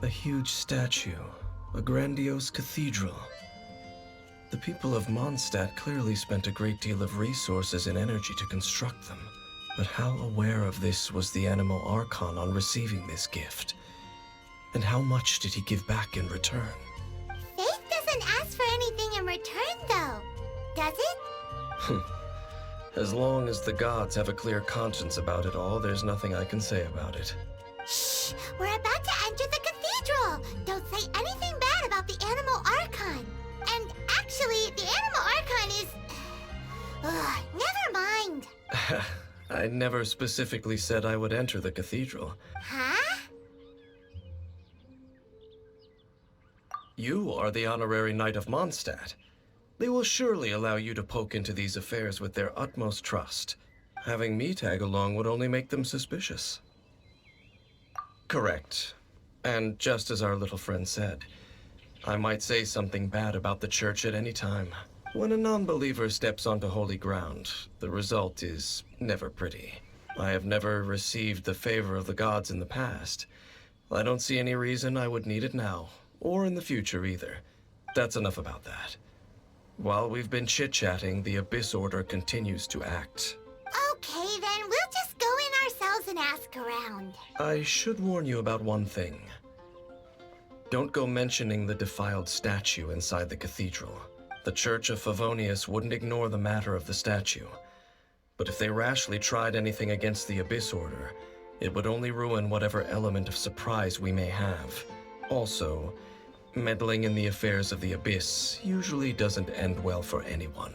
A huge statue, a grandiose cathedral. The people of Mondstadt clearly spent a great deal of resources and energy to construct them. But how aware of this was the Animal Archon on receiving this gift? And how much did he give back in return? Faith doesn't ask for anything in return, though, does it? As long as the gods have a clear conscience about it all, there's nothing I can say about it. Shh! We're about to enter the cathedral! Don't say anything bad about the Animal Archon! And actually, the Animal Archon is... never mind! I never specifically said I would enter the cathedral. Huh? You are the honorary knight of Mondstadt. They will surely allow you to poke into these affairs with their utmost trust. Having me tag along would only make them suspicious. Correct. And just as our little friend said, I might say something bad about the church at any time. When a non-believer steps onto holy ground, the result is never pretty. I have never received the favor of the gods in the past. I don't see any reason I would need it now, or in the future either. That's enough about that. While we've been chit-chatting, the Abyss Order continues to act. Okay, then we'll just go in ourselves and ask around. I should warn you about one thing. Don't go mentioning the defiled statue inside the cathedral. The Church of Favonius wouldn't ignore the matter of the statue. But if they rashly tried anything against the Abyss Order, it would only ruin whatever element of surprise we may have. Also, meddling in the affairs of the Abyss usually doesn't end well for anyone.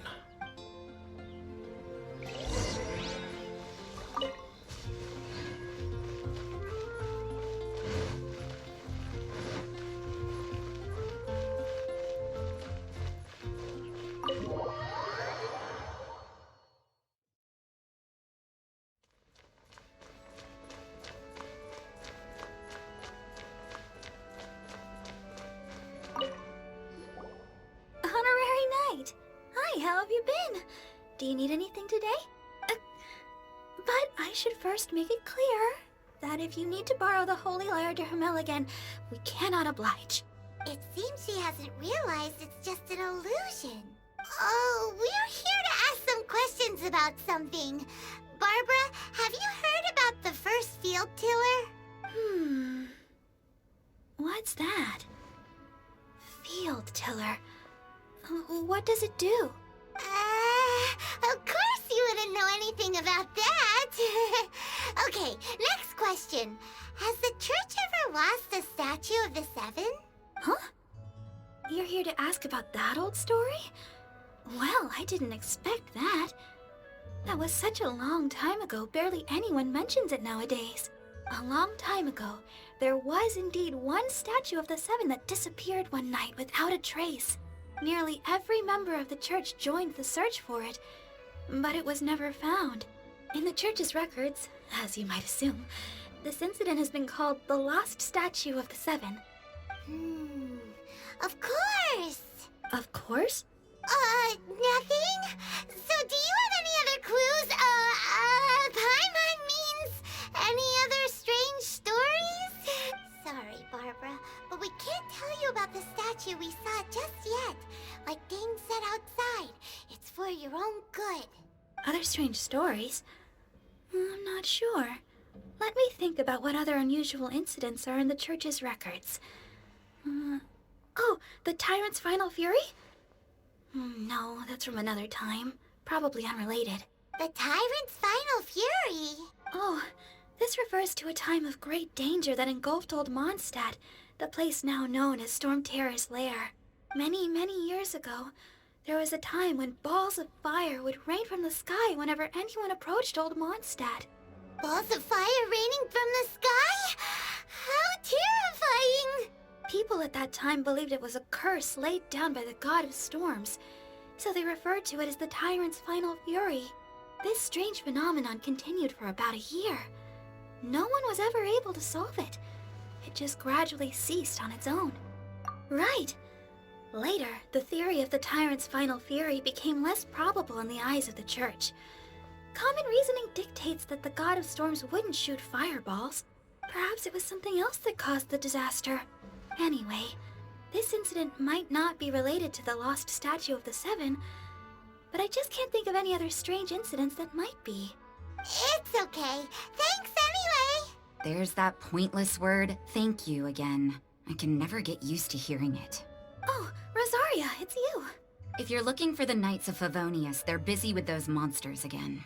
How have you been? Do you need anything today? But I should first make it clear that if you need to borrow the Holy Lyre to Hermel again, we cannot oblige. It seems she hasn't realized it's just an illusion. Oh, we're here to ask some questions about something. Barbara, have you heard about the first field tiller? What's that? Field tiller. What does it do? Of course you wouldn't know anything about that. Okay, next question. Has the church ever lost a statue of the Seven? Huh? You're here to ask about that old story? Well, I didn't expect that. That was such a long time ago, barely anyone mentions it nowadays. A long time ago, there was indeed one statue of the Seven that disappeared one night without a trace. Nearly every member of the church joined the search for it, but it was never found. In the church's records, as you might assume, this incident has been called the Lost Statue of the Seven. Of course! Of course? Nothing? So do you have any other clues? Paimon means any other strange stories? Sorry, Barbara, but we can't tell you about the statue we saw just yet. Like Dane said outside, it's for your own good. Other strange stories? I'm not sure. Let me think about what other unusual incidents are in the church's records. Oh, the Tyrant's Final Fury? No, that's from another time. Probably unrelated. The Tyrant's Final Fury? Oh, this refers to a time of great danger that engulfed old Mondstadt, the place now known as Storm Terror's lair. Many, many years ago, there was a time when balls of fire would rain from the sky whenever anyone approached old Mondstadt. Balls of fire raining from the sky? How terrifying! People at that time believed it was a curse laid down by the god of storms, so they referred to it as the Tyrant's Final Fury. This strange phenomenon continued for about a year. No one was ever able to solve it. It just gradually ceased on its own. Right. Later, the theory of the Tyrant's Final Fury became less probable in the eyes of the church. Common reasoning dictates that the god of storms wouldn't shoot fireballs. Perhaps it was something else that caused the disaster. Anyway, this incident might not be related to the lost statue of the Seven, but I just can't think of any other strange incidents that might be. It's okay. Thanks anyway. There's that pointless word, thank you, again. I can never get used to hearing it. Oh, Rosaria, it's you. If you're looking for the Knights of Favonius, they're busy with those monsters again.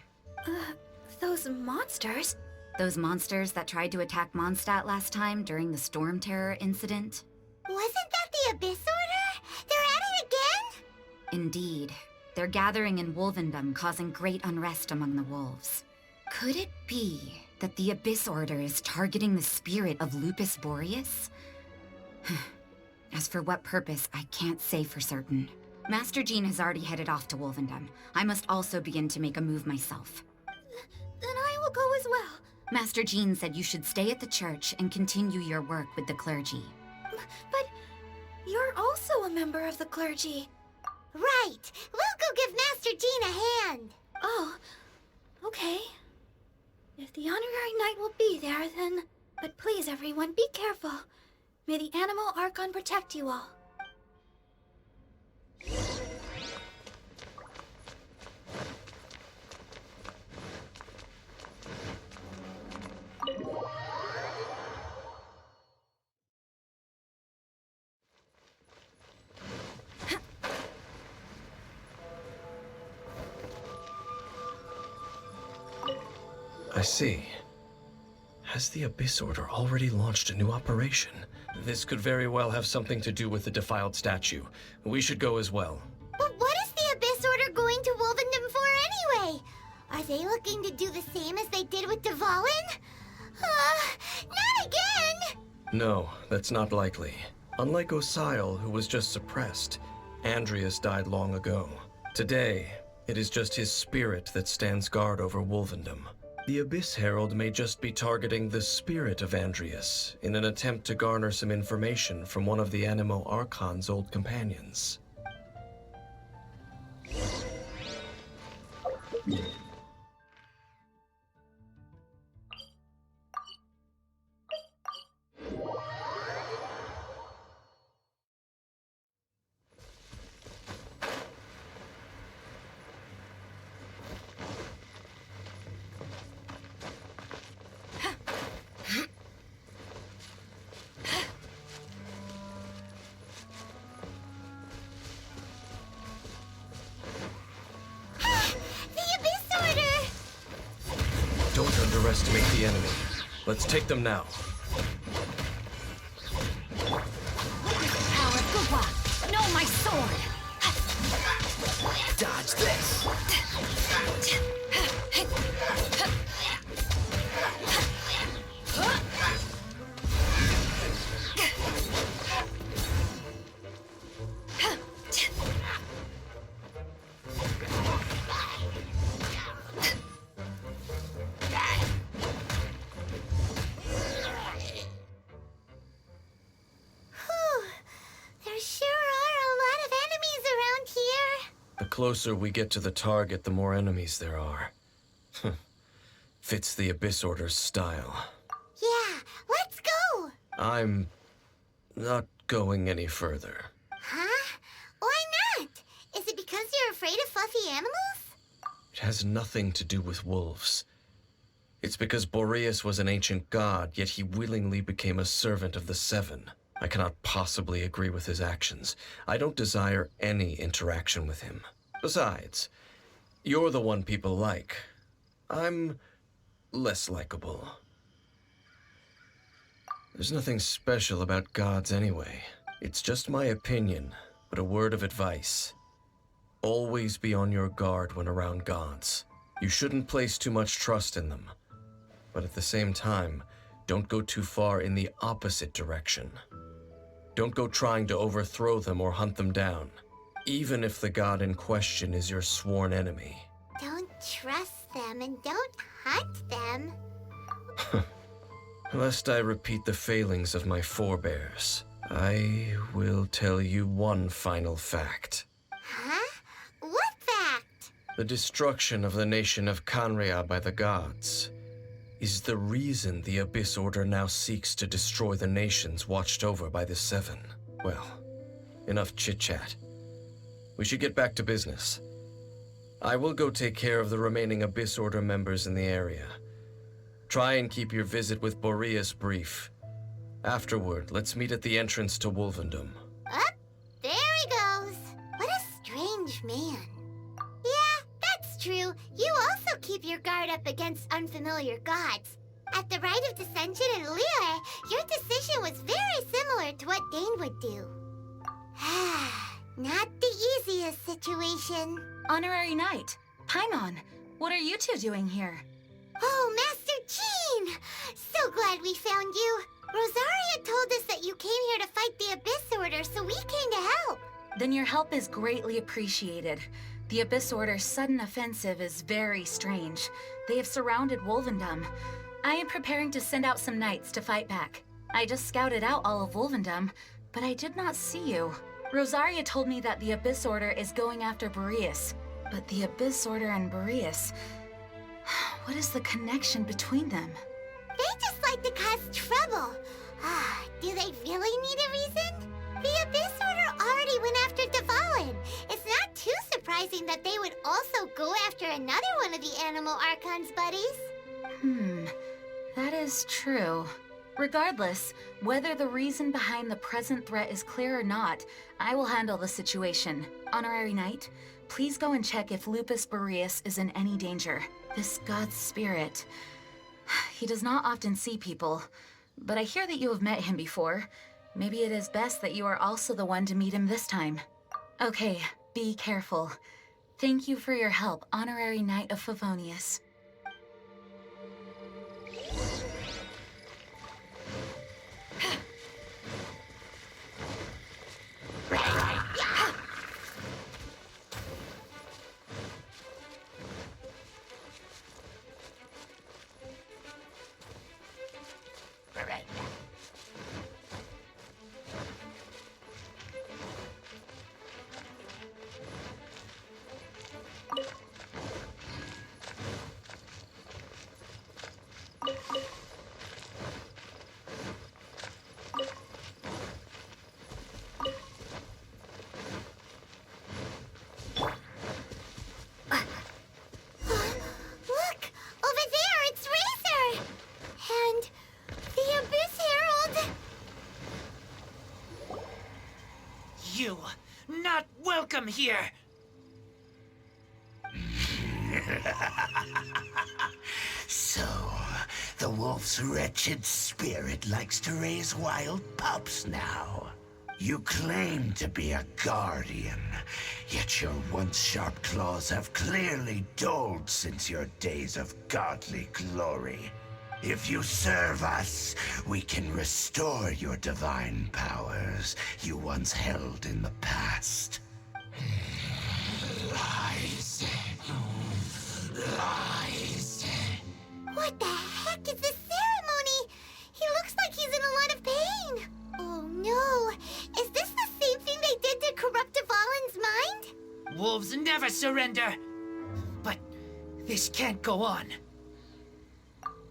Those monsters? Those monsters that tried to attack Mondstadt last time during the Storm Terror incident? Wasn't that the Abyss Order? They're at it again? Indeed. They're gathering in Wolvendom, causing great unrest among the wolves. Could it be that the Abyss Order is targeting the spirit of Lupus Boreas? As for what purpose, I can't say for certain. Master Jean has already headed off to Wolvendom. I must also begin to make a move myself. Then I will go as well. Master Jean said you should stay at the church and continue your work with the clergy. But you're also a member of the clergy. Right. We'll go give Master Jean a hand. Oh, okay. If the Honorary Knight will be there, then... But please, everyone, be careful. May the Animal Archon protect you all. I see. Has the Abyss Order already launched a new operation? This could very well have something to do with the defiled statue. We should go as well. But what is the Abyss Order going to Wolvendom for anyway? Are they looking to do the same as they did with Dvalin? Not again! No, that's not likely. Unlike Osile, who was just suppressed, Andreas died long ago. Today, it is just his spirit that stands guard over Wolvendom. The Abyss Herald may just be targeting the spirit of Andreas in an attempt to garner some information from one of the Animo Archon's old companions. Don't underestimate the enemy. Let's take them now. Power Goowa! No, my sword! Dodge this! There sure are a lot of enemies around here. The closer we get to the target, the more enemies there are. Fits the Abyss Order's style. Yeah, let's go! I'm not going any further. Huh? Why not? Is it because you're afraid of fluffy animals? It has nothing to do with wolves. It's because Boreas was an ancient god, yet he willingly became a servant of the Seven. I cannot possibly agree with his actions. I don't desire any interaction with him. Besides, you're the one people like. I'm less likable. There's nothing special about gods anyway. It's just my opinion, but a word of advice. Always be on your guard when around gods. You shouldn't place too much trust in them. But at the same time, don't go too far in the opposite direction. Don't go trying to overthrow them or hunt them down, even if the god in question is your sworn enemy. Don't trust them and don't hunt them. Lest I repeat the failings of my forebears, I will tell you one final fact. Huh? What fact? The destruction of the nation of Canria by the gods is the reason the Abyss Order now seeks to destroy the nations watched over by the Seven. Well, enough chit-chat. We should get back to business. I will go take care of the remaining Abyss Order members in the area. Try and keep your visit with Boreas brief. Afterward, let's meet at the entrance to Wolvendom. Up, there he goes. What a strange man. Yeah, that's true. You also keep your guard up against unfamiliar gods. At the Rite of Dissension in Liyue, your decision was very similar to what Dane would do. Not the easiest situation. Honorary Knight, Paimon, what are you two doing here? Oh, Master Jean! So glad we found you. Rosaria told us that you came here to fight the Abyss Order, so we came to help. Then your help is greatly appreciated. The Abyss Order's sudden offensive is very strange. They have surrounded Wolvendom. I am preparing to send out some knights to fight back. I just scouted out all of Wolvendom, but I did not see you. Rosaria told me that the Abyss Order is going after Boreas. But the Abyss Order and Boreas... what is the connection between them? They just like to cause trouble. Do they really need a reason? The Abyss Order already went after Dvalin. It's not too surprising that they would also go after another one of the Animal Archon's buddies. That is true. Regardless, whether the reason behind the present threat is clear or not, I will handle the situation. Honorary Knight, please go and check if Lupus Boreas is in any danger. This god's spirit... he does not often see people, but I hear that you have met him before. Maybe it is best that you are also the one to meet him this time. Okay, be careful. Thank you for your help, Honorary Knight of Favonius. You, not welcome here! So, the wolf's wretched spirit likes to raise wild pups now. You claim to be a guardian, yet your once sharp claws have clearly dulled since your days of godly glory. If you serve us, we can restore your divine powers you once held in the past. Lies. Lies. What the heck is this ceremony? He looks like he's in a lot of pain. Oh no, is this the same thing they did to corrupt Dvalin's mind? Wolves never surrender! But this can't go on.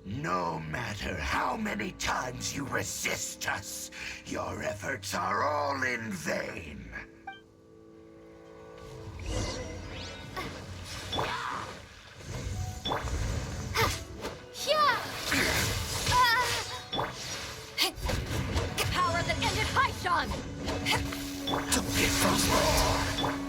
No matter how many times you resist us, your efforts are all in vain. Power that ended Haishan! Don't get frostbite!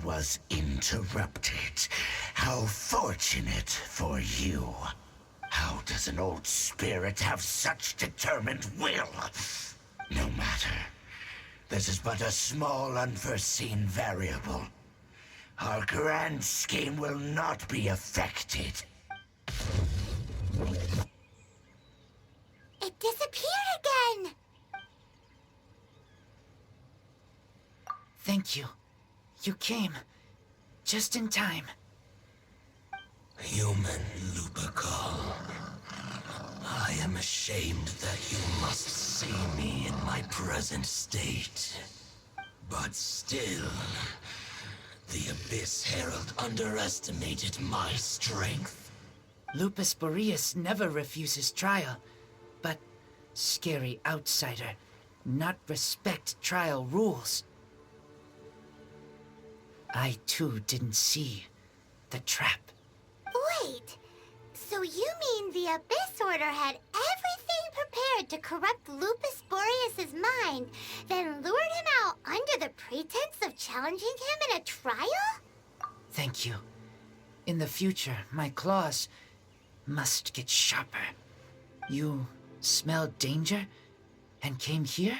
was interrupted. How fortunate for you. How does an old spirit have such determined will? No matter. This is but a small unforeseen variable. Our grand scheme will not be affected. It disappeared again! Thank you. You came. Just in time. Human Lupercal. I am ashamed that you must see me in my present state. But still, the Abyss Herald underestimated my strength. Lupus Boreas never refuses trial, but scary outsider not respect trial rules. I too didn't see the trap. Wait, so you mean the Abyss Order had everything prepared to corrupt Lupus Boreas' mind, then lured him out under the pretense of challenging him in a trial? Thank you. In the future, my claws must get sharper. You smelled danger and came here?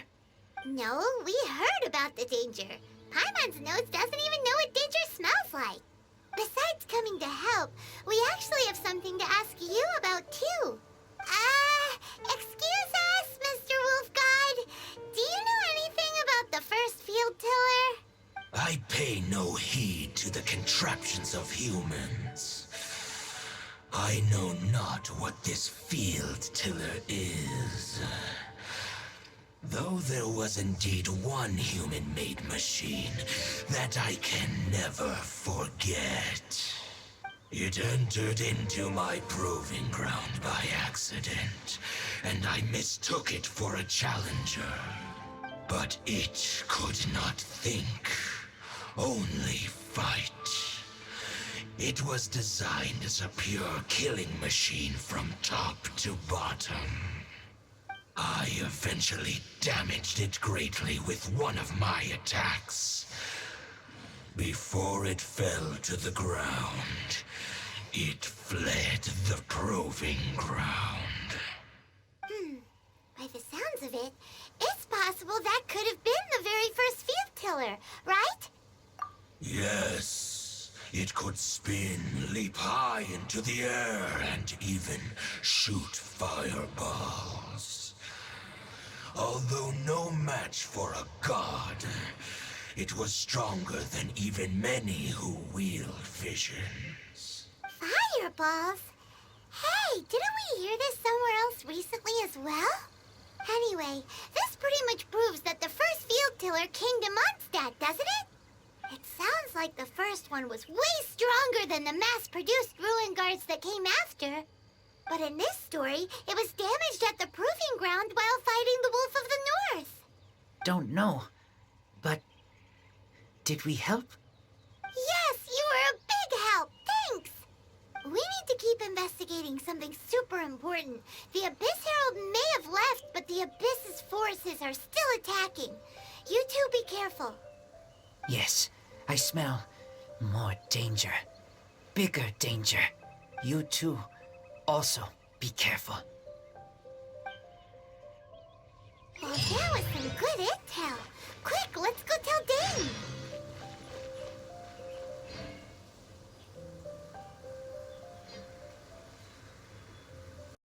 No, we heard about the danger. Paimon's notes doesn't even know what danger smells like. Besides coming to help, we actually have something to ask you about, too. Excuse us, Mr. Wolf God. Do you know anything about the first field tiller? I pay no heed to the contraptions of humans. I know not what this field tiller is. Though there was indeed one human-made machine that I can never forget. It entered into my proving ground by accident, and I mistook it for a challenger. But it could not think, only fight. It was designed as a pure killing machine from top to bottom. I eventually damaged it greatly with one of my attacks. Before it fell to the ground, it fled the proving ground. By the sounds of it, it's possible that could have been the very first field tiller, right? Yes, it could spin, leap high into the air, and even shoot fireballs. Although no match for a god, it was stronger than even many who wield visions. Fireballs? Hey, didn't we hear this somewhere else recently as well? Anyway, this pretty much proves that the first field tiller came to Mondstadt, doesn't it? It sounds like the first one was way stronger than the mass-produced ruin guards that came after. But in this story, it was damaged at the proving ground while fighting the Wolf of the North. Don't know, but did we help? Yes, you were a big help. Thanks. We need to keep investigating something super important. The Abyss Herald may have left, but the Abyss's forces are still attacking. You two be careful. Yes, I smell more danger. Bigger danger. You too. Also, be careful. Well, there was some good intel.